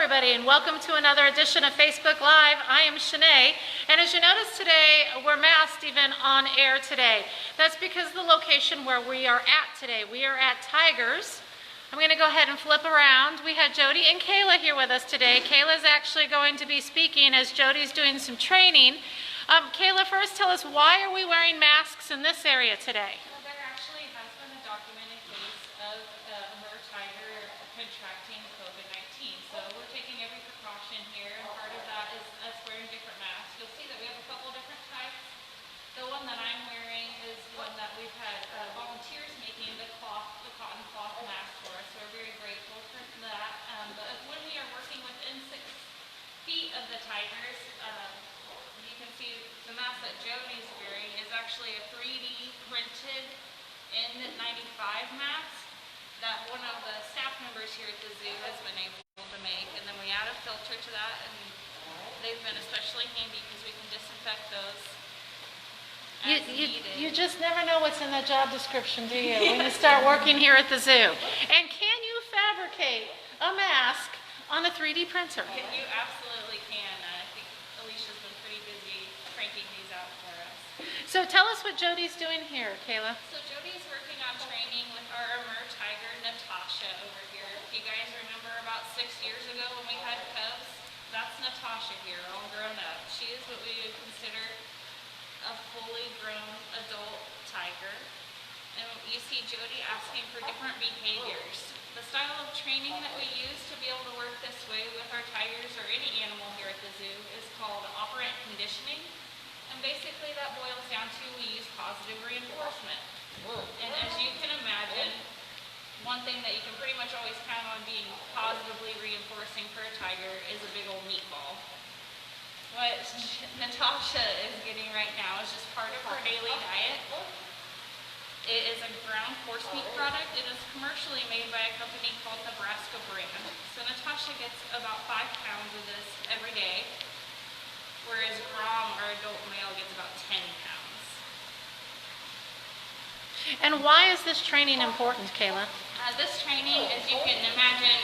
everybody, and welcome to another edition of Facebook Live. I am Shanae, and as you notice today, we're masked even on air today. That's because the location where we are at today. We are at Tigers. I'm going to go ahead and flip around. We had Jody and Kayla here with us today. Kayla's actually going to be speaking as Jody's doing some training. Kayla, first tell us, why are we wearing masks in this area today? Well, there actually has been a documented case of Amur tiger contracting COVID-19. So we're taking every precaution here, and part of that is us wearing different masks. You'll see that we have a couple different types. The one that I'm wearing is one that we've had volunteers making the cotton cloth mask for us. So we're very grateful for that. But when we are working within 6 feet of the tigers, you can see the mask that Jody's wearing is actually a 3D printed N95 mask that one of the staff members here at the zoo has been able to make, and then we add a filter to that, and they've been especially handy because we can disinfect those as needed. You just never know what's in that job description, do you, when you start working here at the zoo? And can you fabricate a mask on a 3D printer? You absolutely can. I think Alicia's been pretty busy cranking these out for us. So tell us what Jody's doing here, Kayla. So Jody's working on training with our Amur tiger, Natasha, over here. If you guys remember about 6 years ago when we had cubs, that's Natasha here, all grown up. She is what we would consider a fully grown adult tiger. And you see Jody asking for different behaviors. The style of training that we use to be able to work this way with our tigers or any animal here at the zoo is called operant conditioning. And basically that boils down to we use positive reinforcement. And as you can imagine, one thing that you can pretty much always count on being positively reinforcing for a tiger is a big old meatball. What Natasha is getting right now is just part of her daily diet. It is a ground horse meat product. It is commercially made by a company called Nebraska Brand. So Natasha gets about 5 pounds of this every day, whereas Grom, our adult male, gets about 10 pounds. And why is this training important, Kayla? This training, as you can imagine,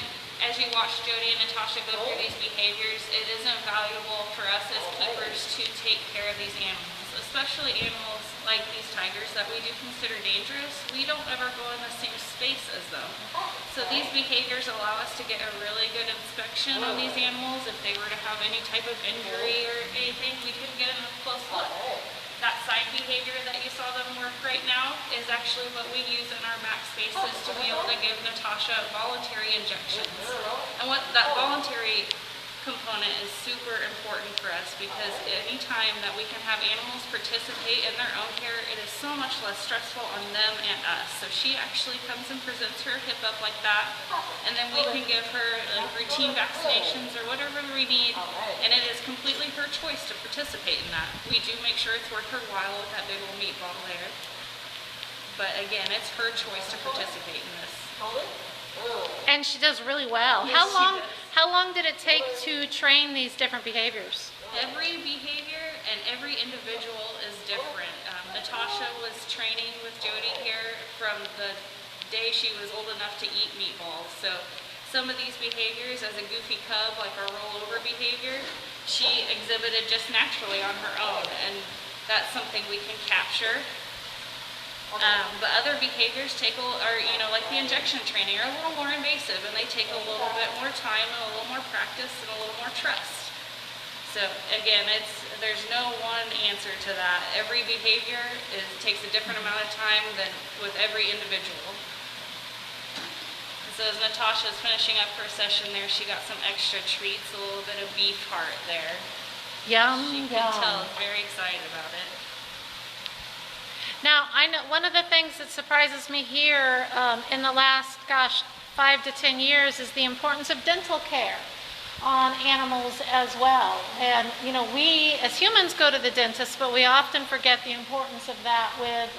as you watch Jody and Natasha go through these behaviors, it is invaluable for us as keepers to take care of these animals, especially animals like these tigers that we do consider dangerous. We don't ever go in the same space as them. So these behaviors allow us to get a really good inspection on these animals. If they were to have any type of injury or anything, we can get a close look. That side behavior that you saw them work right now is actually what we use in our back spaces to be able to give Natasha voluntary injections. And what that voluntary component is super important for us, because any time that we can have animals participate in their own care, it is so much less stressful on them and us. So she actually comes and presents her hip up like that, and then we can give her routine vaccinations or whatever we need, and it is completely her choice to participate in that. We do make sure it's worth her while with that big old meatball there, but again, it's her choice to participate in this. And she does really well. Yes, How long did it take to train these different behaviors? Every behavior and every individual is different. Natasha was training with Jody here from the day she was old enough to eat meatballs. So some of these behaviors, as a goofy cub, like our rollover behavior, she exhibited just naturally on her own, and that's something we can capture. But other behaviors like the injection training, are a little more invasive, and they take a little bit more time and a little more practice and a little more trust. So again, there's no one answer to that. Every behavior takes a different amount of time than with every individual. So as Natasha's finishing up her session there, she got some extra treats, a little bit of beef heart there. Yum, She could tell, very excited about it. Now, I know one of the things that surprises me here in the last, 5 to 10 years is the importance of dental care on animals as well. And, we as humans go to the dentist, but we often forget the importance of that with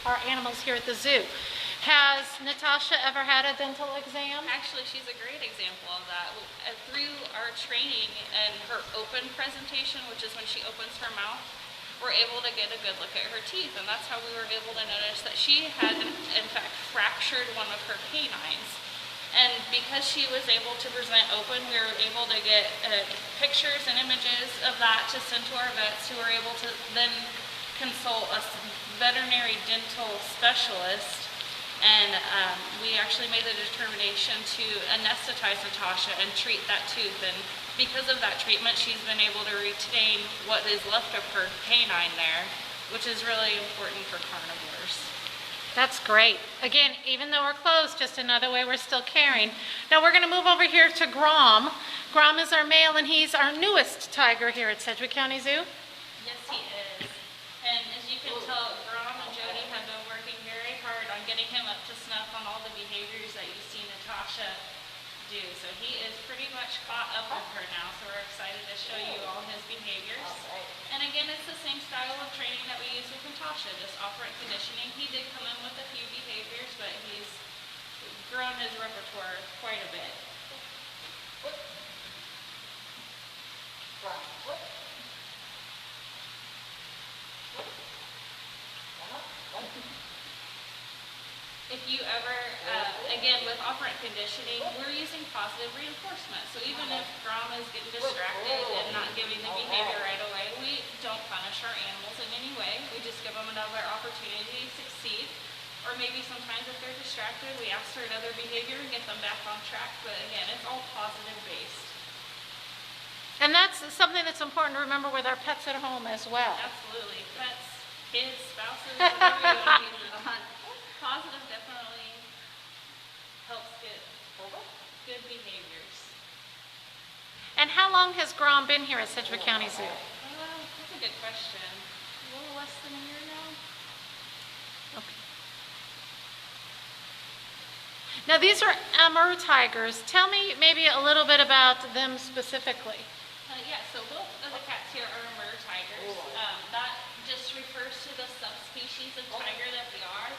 our animals here at the zoo. Has Natasha ever had a dental exam? Actually, she's a great example of that. Through our training and her open presentation, which is when she opens her mouth, we're able to get a good look at her teeth, and that's how we were able to notice that she had in fact fractured one of her canines. And because she was able to present open, we were able to get pictures and images of that to send to our vets, who were able to then consult a veterinary dental specialist. And we actually made the determination to anesthetize Natasha and treat that tooth. And because of that treatment, she's been able to retain what is left of her canine there, which is really important for carnivores. That's great. Again, even though we're closed, just another way we're still caring. Now we're going to move over here to Grom. Grom is our male, and he's our newest tiger here at Sedgwick County Zoo. Yes, he is. And as you can tell, Grom and Jody have been working very hard on getting him up to snuff on all the behaviors that you see Natasha do. So he is pretty much caught up with her now, so we're excited to show you all his behaviors. And again, it's the same style of training that we use with Natasha, just operant conditioning. He did come in with a few behaviors, but he's grown his repertoire quite a bit. If you ever, again, with operant conditioning, we're using positive reinforcement. So even if Grom is getting distracted and not giving the behavior right away, we don't punish our animals in any way. We just give them another opportunity to succeed. Or maybe sometimes if they're distracted, we ask for another behavior and get them back on track. But again, it's all positive based. And that's something that's important to remember with our pets at home as well. Absolutely. Pets, kids, spouses, whatever you want to use it on. Positive definitely helps get good behaviors. And how long has Grom been here at Sedgwick County Zoo? That's a good question. A little less than a year now. Okay. Now these are Amur tigers. Tell me maybe a little bit about them specifically. Yeah, so both of the cats here are Amur tigers. That just refers to the subspecies of tiger that they are.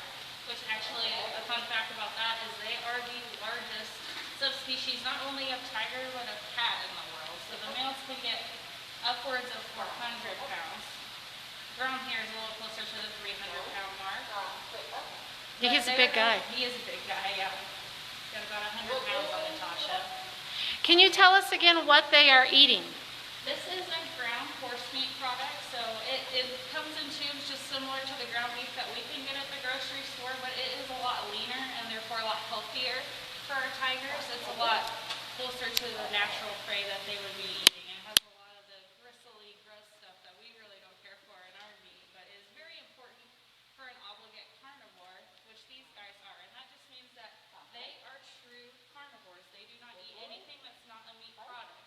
Which actually, a fun fact about that is they are the largest subspecies, not only of tiger, but of cat in the world. So the males can get upwards of 400 pounds. Grom here is a little closer to the 300-pound mark. Yeah, he's a big guy. He is a big guy, yeah. Got about 100 pounds on Natasha. Can you tell us again what they are eating? This is a ground horse meat product, so it comes in tubes just similar to the ground beef that we can get at the grocery store, but it is a lot leaner and therefore a lot healthier for our tigers. It's a lot closer to the natural prey that they would be eating. It has a lot of the bristly, gross stuff that we really don't care for in our meat, but is very important for an obligate carnivore, which these guys are. And that just means that they are true carnivores. They do not eat anything that's not a meat product.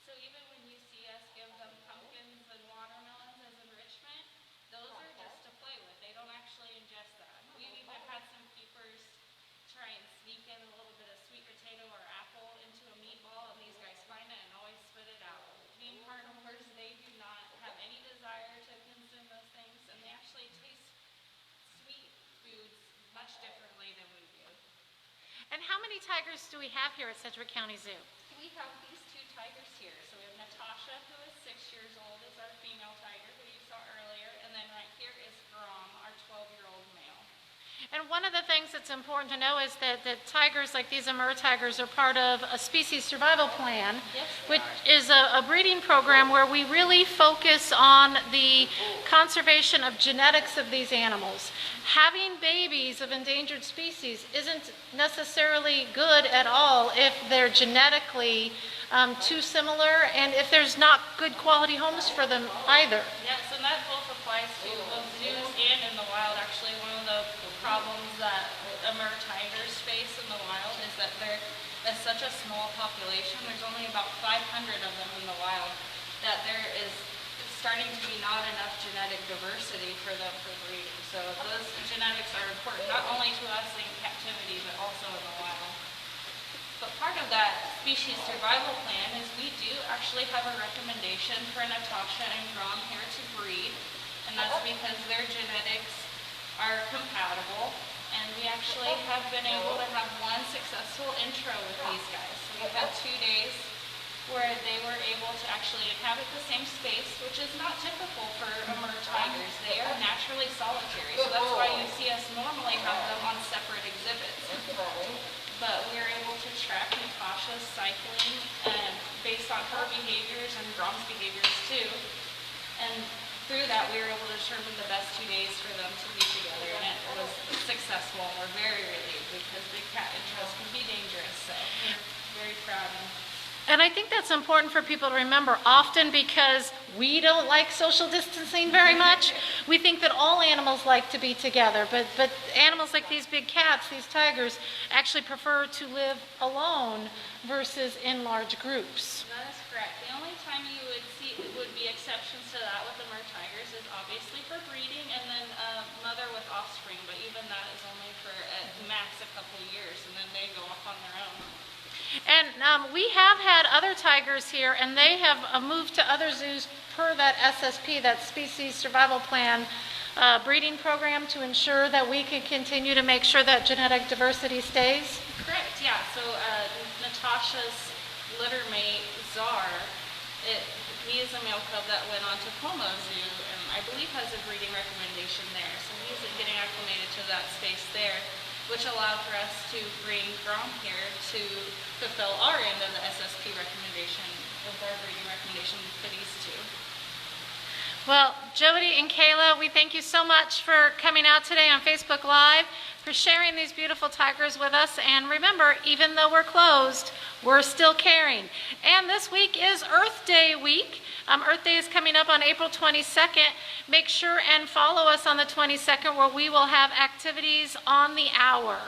So even when you see us give them pumpkins and watermelons as enrichment, those are just to play with. They don't actually ingest that. We've even had some keepers try and sneak in a little bit of sweet potato or apple into a meatball, and these guys find it and always spit it out. Being carnivores, they do not have any desire to consume those things, and they actually taste sweet foods much differently than we do. And how many tigers do we have here at Sedgwick County Zoo? We have these two tigers here. So we have Natasha, who is 6 years old, is our female tiger who you saw earlier, and then right here is Grom, our 12-year-old male. And one of the things that's important to know is that tigers like these Amur tigers are part of a species survival plan, which is a breeding program where we really focus on the conservation of genetics of these animals. Having babies of endangered species isn't necessarily good at all if they're genetically too similar and if there's not good quality homes for them either. Yes, and that both applies to both zoos and in the wild. Actually, one of the problems that Amur tigers face in the wild is that they're such a small population. There's only about 500 of them in the wild, that there is starting to be not enough genetic diversity for them for breeding. So those genetics are important not only to us in captivity, but also in the wild. But part of that species survival plan is we do actually have a recommendation for Natasha and Grom here to breed, and that's because their genetics are compatible, and we actually have been able to have one successful intro with these guys. So we've had 2 days where they were able to actually inhabit the same space, which is not typical for Amur tigers. They are naturally solitary, so that's why you see us normally have them on separate exhibits. but we were able to track Natasha's cycling based on her behaviors and Brahm's behaviors too. And through that, we were able to determine the best 2 days for them to be together, and it was successful. We're very relieved because big cat intros can be dangerous, so we're very proud. And I think that's important for people to remember. Often because we don't like social distancing very much, we think that all animals like to be together. But animals like these big cats, these tigers, actually prefer to live alone versus in large groups. That is correct. The only time you would see would be exceptions to that with the Amur tigers is obviously for breeding and then mother with offspring. But even that is only for at max a couple of years, and then they go off on their own. And we have had other tigers here, and they have moved to other zoos per that SSP, that Species Survival Plan breeding program, to ensure that we can continue to make sure that genetic diversity stays. Correct, yeah. So Natasha's litter mate, Czar, he is a male cub that went on to Como Zoo, and I believe has a breeding recommendation there. So he's getting acclimated to that space there, which allowed for us to bring Grom here to fulfill our end of the SSP recommendation with our breeding recommendation for these two. Well, Jody and Kayla, we thank you so much for coming out today on Facebook Live, for sharing these beautiful tigers with us. And remember, even though we're closed, we're still caring. And this week is Earth Day week. Earth Day is coming up on April 22nd. Make sure and follow us on the 22nd, where we will have activities on the hour.